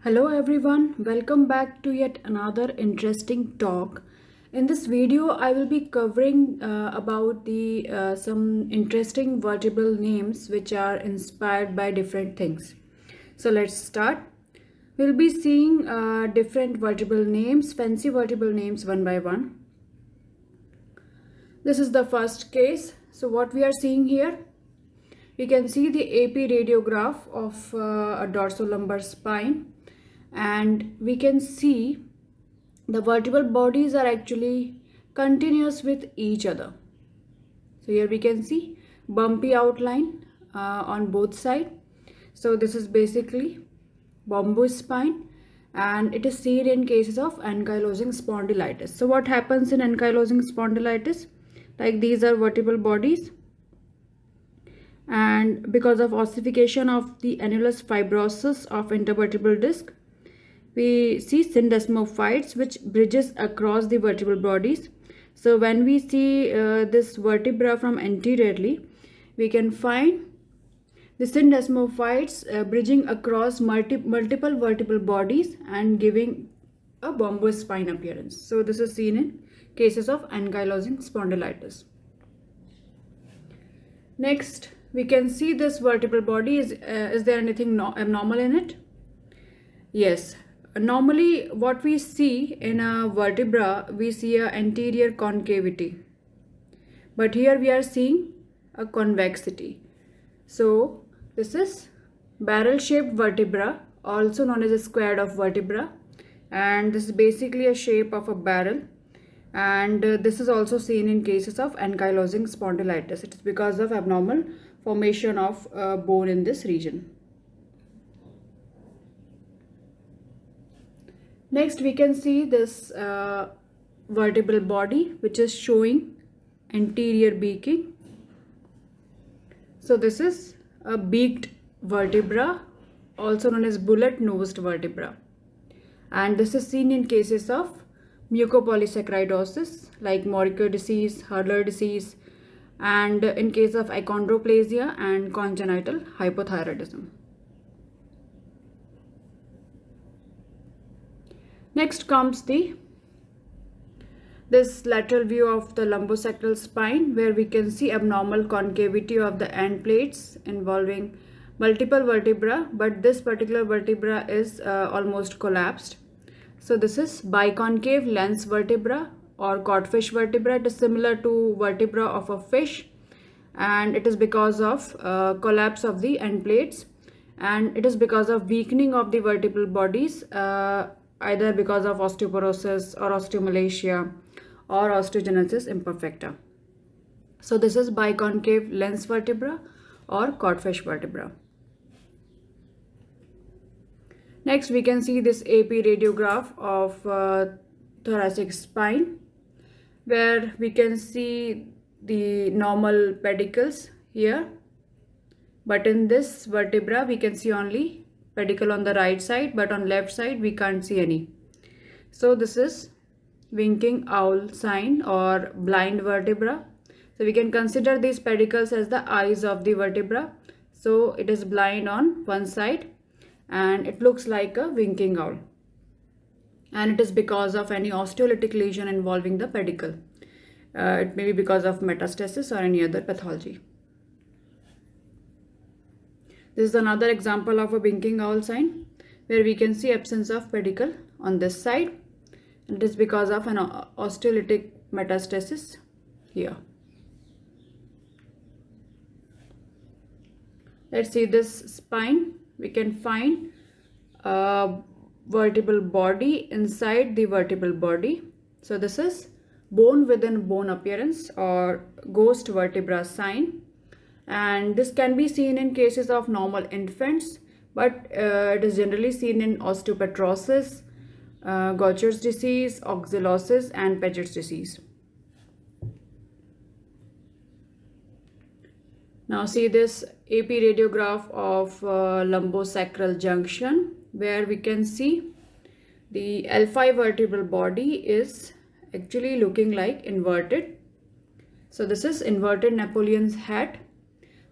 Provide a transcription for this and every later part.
Hello everyone, welcome back to yet another interesting talk. In this video, I will be covering about the some interesting vertebral names which are inspired by different things. So let's start. We'll be seeing different vertebral names, fancy vertebral names one by one. This is the first case. So what we are seeing here, we can see the AP radiograph of a dorsolumbar spine, and we can see the vertebral bodies are actually continuous with each other. So here we can see bumpy outline on both sides. So this is basically bamboo spine, and it is seen in cases of ankylosing spondylitis. So what happens in ankylosing spondylitis? Like these are vertebral bodies, and because of ossification of the annulus fibrosus of intervertebral disc, we see syndesmophytes which bridges across the vertebral bodies. So when we see this vertebra from anteriorly, we can find the syndesmophytes bridging across multiple vertebral bodies and giving a bamboo spine appearance. So this is seen in cases of ankylosing spondylitis. Next, we can see this vertebral body. Is there anything abnormal in it? Yes. Normally, what we see in a vertebra, we see an anterior concavity. But here we are seeing a convexity. So, this is barrel-shaped vertebra, also known as a squared off vertebra. And this is basically a shape of a barrel. And this is also seen in cases of ankylosing spondylitis. It is because of abnormal formation of bone in this region. Next, we can see this vertebral body which is showing anterior beaking. So this is a beaked vertebra, also known as bullet-nosed vertebra. And this is seen in cases of mucopolysaccharidosis like Moriquet disease, Hurler disease, and in case of achondroplasia and congenital hypothyroidism. Next comes this lateral view of the lumbosacral spine, where we can see abnormal concavity of the end plates involving multiple vertebra, but this particular vertebra is almost collapsed. So this is biconcave lens vertebra or codfish vertebra. It is similar to vertebra of a fish, and it is because of collapse of the end plates, and it is because of weakening of the vertebral bodies, either because of osteoporosis or osteomalacia or osteogenesis imperfecta. So this is biconcave lens vertebra or codfish vertebra. Next, we can see this AP radiograph of thoracic spine, where we can see the normal pedicles here, but in this vertebra we can see only pedicle on the right side, but on left side we can't see any. So this is winking owl sign or blind vertebra. So we can consider these pedicles as the eyes of the vertebra. So it is blind on one side and it looks like a winking owl, and it is because of any osteolytic lesion involving the pedicle. It may be because of metastasis or any other pathology. This is another example of a winking owl sign, where we can see absence of pedicle on this side, and it is because of an osteolytic metastasis here. Let's see this spine. We can find a vertebral body inside the vertebral body. So this is bone within bone appearance or ghost vertebra sign, and this can be seen in cases of normal infants, but it is generally seen in osteopetrosis, Gaucher's disease, oxalosis, and Paget's disease. Now see this AP radiograph of lumbosacral junction, where we can see the L5 vertebral body is actually looking like inverted. So this is inverted Napoleon's hat.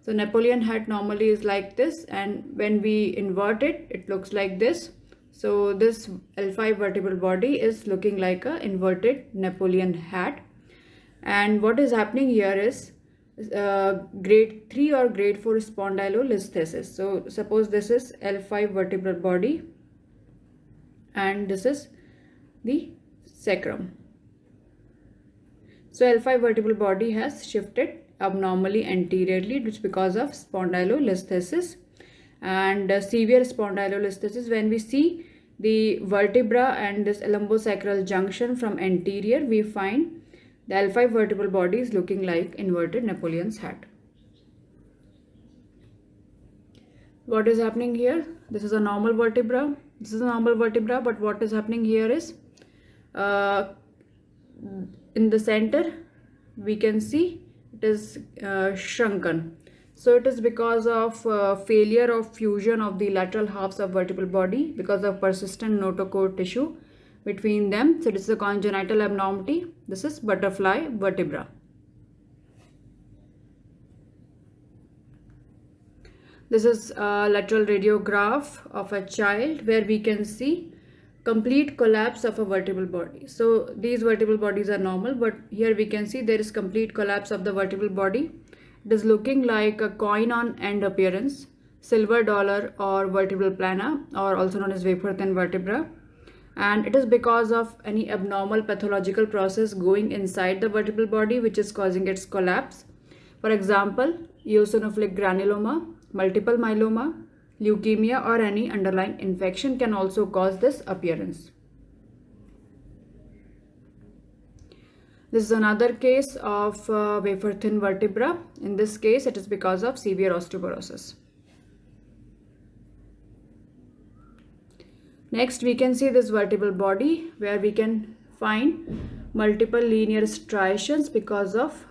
So Napoleon hat normally is like this, and when we invert it, it looks like this. So this L5 vertebral body is looking like a inverted Napoleon hat. And what is happening here is grade 3 or grade 4 spondylolisthesis. So suppose this is L5 vertebral body and this is the sacrum. So L5 vertebral body has shifted abnormally anteriorly, which is because of spondylolisthesis. And severe spondylolisthesis, when we see the vertebra and this lumbosacral junction from anterior, we find the L5 vertebral body is looking like inverted Napoleon's hat. What is happening here? This is a normal vertebra. This is a normal vertebra, but what is happening here is in the center we can see it is shrunken. So it is because of failure of fusion of the lateral halves of vertebral body because of persistent notochord tissue between them. So this is a congenital abnormality. This is butterfly vertebra. This is a lateral radiograph of a child where we can see complete collapse of a vertebral body. So these vertebral bodies are normal, but here we can see there is complete collapse of the vertebral body. It is looking like a coin on end appearance, silver dollar or vertebral plana, or also known as wafer thin vertebra. And it is because of any abnormal pathological process going inside the vertebral body which is causing its collapse. For example, eosinophilic granuloma, multiple myeloma, leukemia, or any underlying infection can also cause this appearance. This is another case of wafer thin vertebra. In this case, it is because of severe osteoporosis. Next, we can see this vertebral body where we can find multiple linear striations because of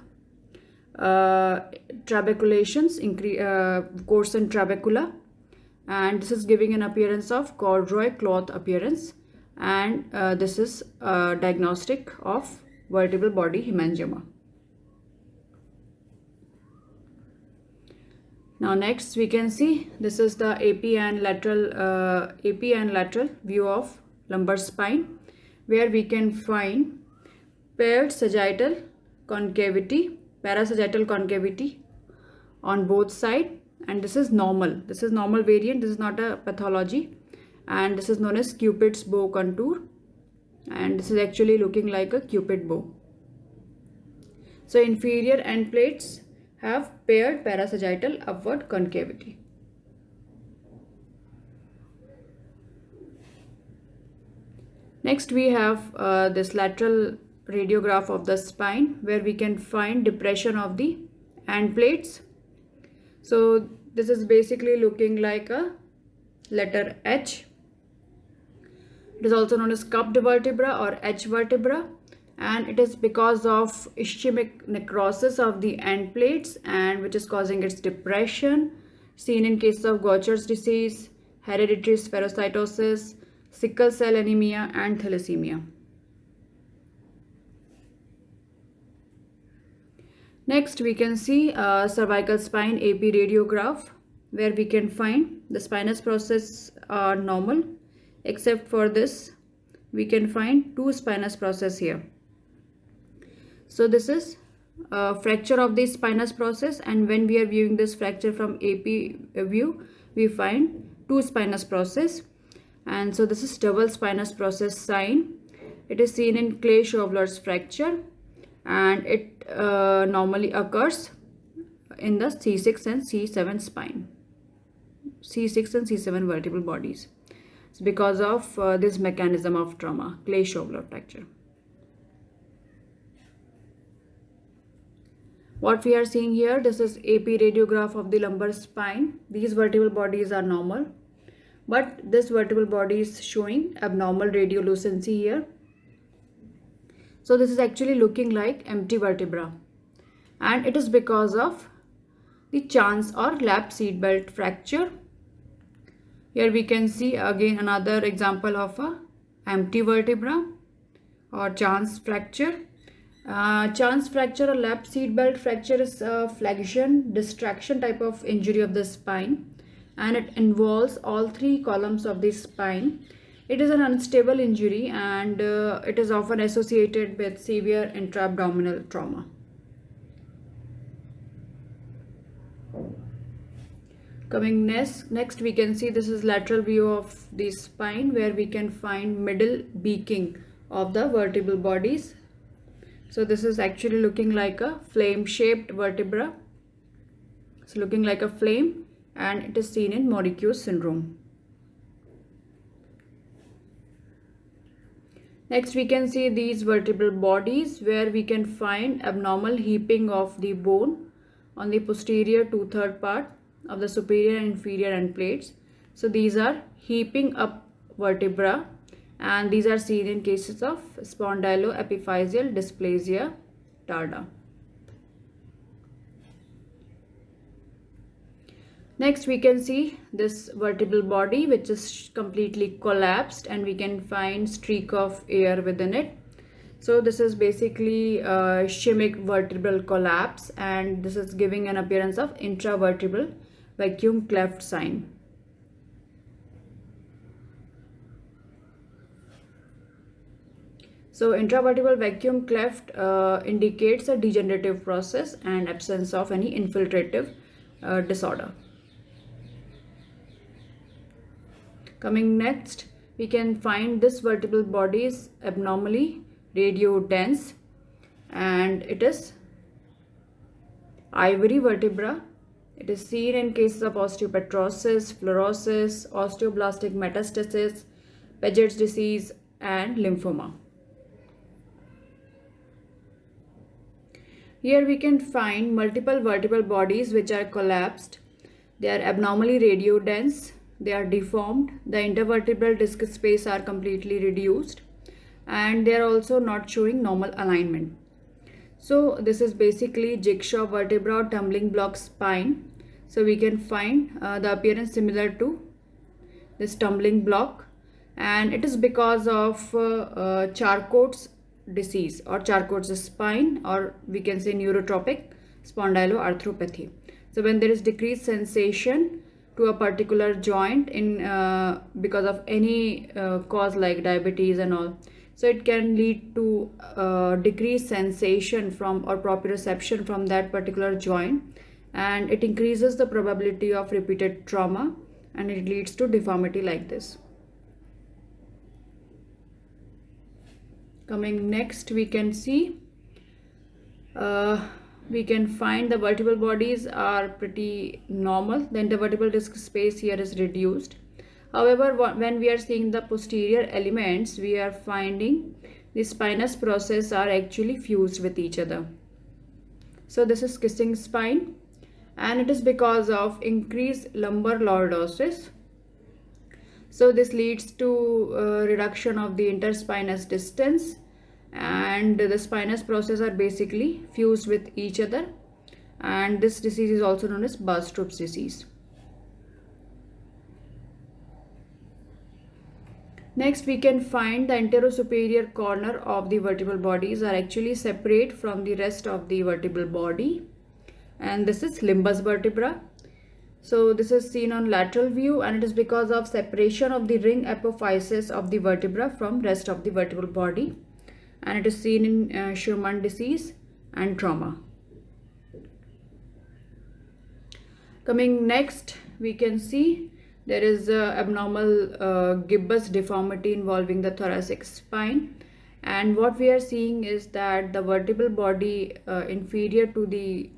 trabeculations, coarsened trabecula, and this is giving an appearance of corduroy cloth appearance, and this is diagnostic of vertebral body hemangioma. Now next we can see this is the AP and lateral view of lumbar spine, where we can find paired sagittal concavity, parasagittal concavity on both sides, and this is normal. This is normal variant. This is not a pathology, and this is known as Cupid's bow contour, and this is actually looking like a Cupid bow. So inferior end plates have paired parasagittal upward concavity. Next we have this lateral radiograph of the spine, where we can find depression of the end plates. So this is basically looking like a letter H. It is also known as cupped vertebra or H vertebra, and it is because of ischemic necrosis of the end plates, and which is causing its depression, seen in cases of Gaucher's disease, hereditary spherocytosis, sickle cell anemia, and thalassemia. Next we can see cervical spine AP radiograph, where we can find the spinous process are normal, except for this we can find two spinous process here. So this is a fracture of the spinous process, and when we are viewing this fracture from AP view, we find two spinous process, and so this is double spinous process sign. It is seen in Clay-Shawler's fracture, and it normally occurs in the C6 and C7 spine, C6 and C7 vertebral bodies. It's because of this mechanism of trauma, Clay-Shawler fracture. What we are seeing here, this is AP radiograph of the lumbar spine. These vertebral bodies are normal, but this vertebral body is showing abnormal radiolucency here. So this is actually looking like empty vertebra, and it is because of the chance or lap seatbelt fracture. Here we can see again another example of a empty vertebra or chance fracture. Chance fracture or lap seatbelt fracture is a flexion distraction type of injury of the spine, and it involves all three columns of the spine, It is an unstable injury, and it is often associated with severe intra-abdominal trauma. Coming next we can see this is lateral view of the spine, where we can find middle beaking of the vertebral bodies. So this is actually looking like a flame shaped vertebra. It's looking like a flame, and it is seen in Morique's syndrome. Next we can see these vertebral bodies, where we can find abnormal heaping of the bone on the posterior 2/3 part of the superior and inferior end plates. So these are heaping up vertebra, and these are seen in cases of spondyloepiphyseal dysplasia tarda. Next we can see this vertebral body, which is completely collapsed, and we can find streak of air within it. So this is basically a ischemic vertebral collapse, and this is giving an appearance of intravertebral vacuum cleft sign. So intravertebral vacuum cleft indicates a degenerative process and absence of any infiltrative disorder. Coming next, we can find this vertebral body is abnormally radiodense, and it is ivory vertebra. It is seen in cases of osteopetrosis, fluorosis, osteoblastic metastasis, Paget's disease, and lymphoma. Here we can find multiple vertebral bodies which are collapsed. They are abnormally radiodense. They are deformed. The intervertebral disc space are completely reduced, and they are also not showing normal alignment. So this is basically jigsaw vertebra or tumbling block spine. So we can find the appearance similar to this tumbling block, and it is because of Charcot's disease or Charcot's spine, or we can say neurotrophic spondyloarthropathy. So when there is decreased sensation to a particular joint in because of any cause like diabetes and all, so it can lead to decreased sensation from or proprioception from that particular joint, and it increases the probability of repeated trauma, and it leads to deformity like this. Coming next, we can see we can find the vertebral bodies are pretty normal. The intervertebral disc space here is reduced. However, when we are seeing the posterior elements, we are finding the spinous process are actually fused with each other. So this is kissing spine, and it is because of increased lumbar lordosis. So this leads to reduction of the interspinous distance, and the spinous process are basically fused with each other, and this disease is also known as Baastrup's disease. Next, we can find the anterosuperior corner of the vertebral bodies are actually separate from the rest of the vertebral body, and this is limbus vertebra. So this is seen on lateral view, and it is because of separation of the ring apophysis of the vertebra from rest of the vertebral body, and it is seen in Schumann disease and trauma. Coming next, we can see there is abnormal gibbous deformity involving the thoracic spine, and what we are seeing is that the vertebral body inferior to the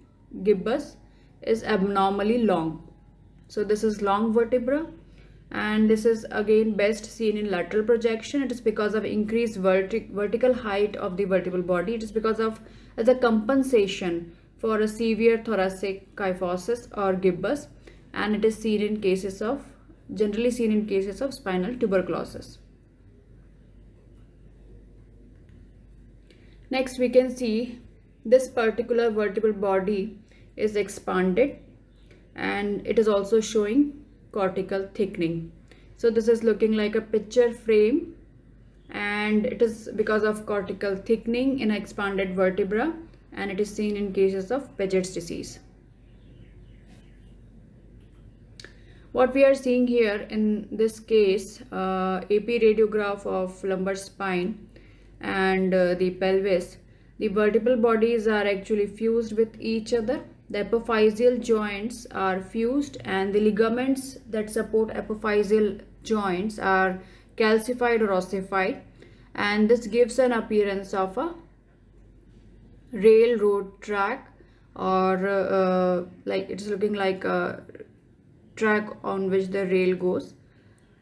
gibbous is abnormally long. So this is long vertebra, and this is again best seen in lateral projection. It is because of increased vertical height of the vertebral body. It is because of as a compensation for a severe thoracic kyphosis or gibbous, and it is seen in cases of generally seen in cases of spinal tuberculosis. Next, we can see this particular vertebral body is expanded, and it is also showing cortical thickening. So this is looking like a picture frame, and it is because of cortical thickening in expanded vertebra, and it is seen in cases of Paget's disease. What we are seeing here in this case, AP radiograph of lumbar spine and the pelvis, the vertebral bodies are actually fused with each other. The epiphyseal joints are fused and the ligaments that support epiphyseal joints are calcified or ossified, and this gives an appearance of a railroad track, or like it's looking like a track on which the rail goes.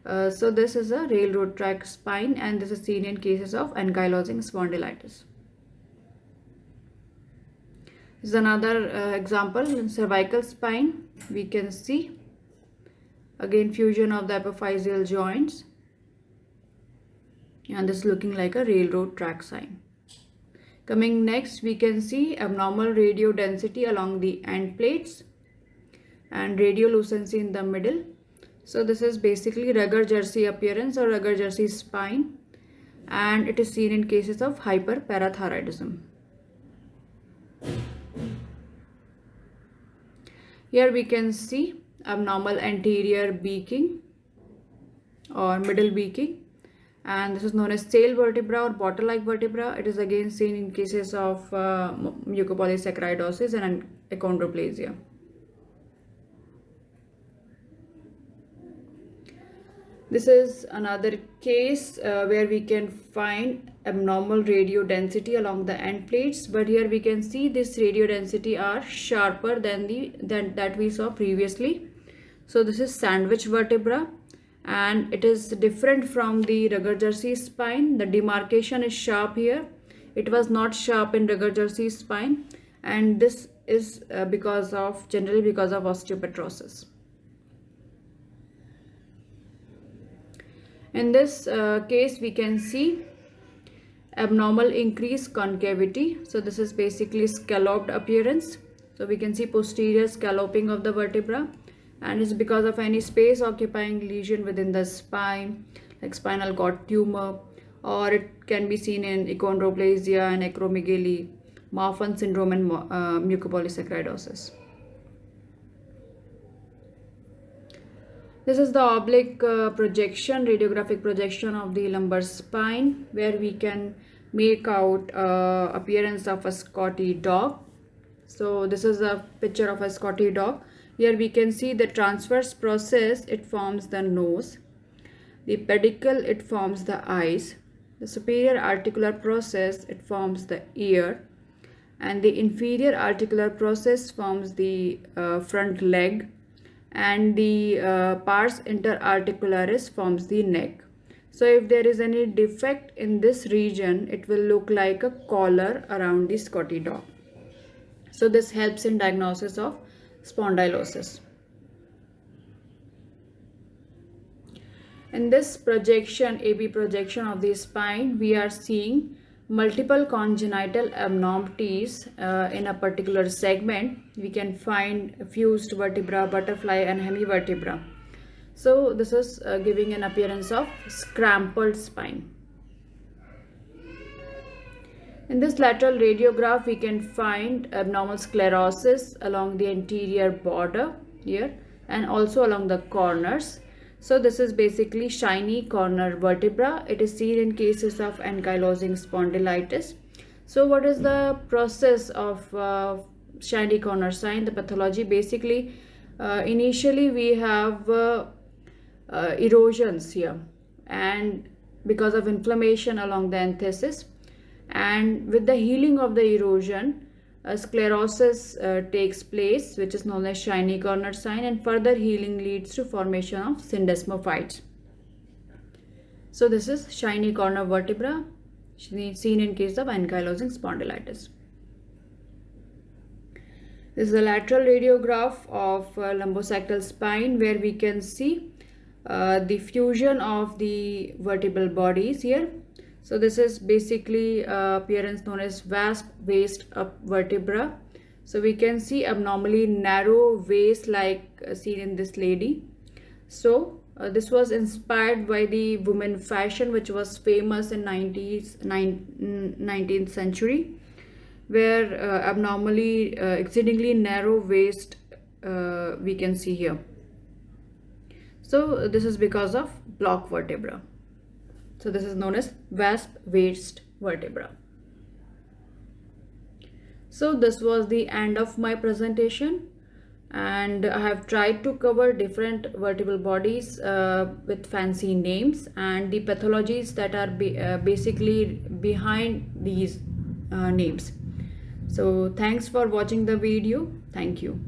So this is a railroad track spine, and this is seen in cases of ankylosing spondylitis. This is another example in cervical spine. We can see again fusion of the epiphyseal joints, and this is looking like a railroad track sign. Coming next, we can see abnormal radio density along the end plates and radiolucency in the middle. So this is basically Rugger jersey appearance or Rugger jersey spine, and it is seen in cases of hyperparathyroidism. Here we can see abnormal anterior beaking or middle beaking, and this is known as tail vertebra or bottle-like vertebra. It is again seen in cases of mucopolysaccharidosis and achondroplasia. This is another case where we can find abnormal radio density along the end plates, but here we can see this radio density are sharper than that we saw previously. So this is sandwich vertebra, and it is different from the Rugger jersey spine. The demarcation is sharp here. It was not sharp in Rugger jersey spine, and this is generally because of osteopetrosis. In this case, we can see abnormal increased concavity. So this is basically scalloped appearance. So we can see posterior scalloping of the vertebra, and it's because of any space occupying lesion within the spine, like spinal cord tumor, or it can be seen in achondroplasia and acromegaly, Marfan syndrome, and mucopolysaccharidosis. This is the oblique projection, radiographic projection of the lumbar spine, where we can make out appearance of a Scotty dog. So this is a picture of a Scotty dog. Here we can see the transverse process, it forms the nose. The pedicle, it forms the eyes. The superior articular process, it forms the ear. And the inferior articular process forms the front leg. And the pars interarticularis forms the neck. So if there is any defect in this region, it will look like a collar around the Scotty dog. So this helps in diagnosis of spondylosis. In this projection, AB projection of the spine, we are seeing multiple congenital abnormalities in a particular segment. We can find fused vertebra, butterfly, and hemivertebra. So this is giving an appearance of scrambled spine. In this lateral radiograph, we can find abnormal sclerosis along the anterior border here and also along the corners. So this is basically shiny corner vertebra. It is seen in cases of ankylosing spondylitis. So what is the process of shiny corner sign? The pathology, basically initially we have erosions here, and because of inflammation along the anthesis, and with the healing of the erosion, sclerosis takes place, which is known as shiny corner sign, and further healing leads to formation of syndesmophytes. So this is shiny corner vertebra seen in case of ankylosing spondylitis. This is a lateral radiograph of lumbosacral spine, where we can see the fusion of the vertebral bodies here. So this is basically appearance known as wasp waist up vertebra. So we can see abnormally narrow waist like seen in this lady. So this was inspired by the women fashion, which was famous in 19th century, where abnormally exceedingly narrow waist we can see here. So this is because of block vertebra. So this is known as wasp waist vertebra. So this was the end of my presentation, and I have tried to cover different vertebral bodies with fancy names and the pathologies that are basically behind these names. So thanks for watching the video. Thank you.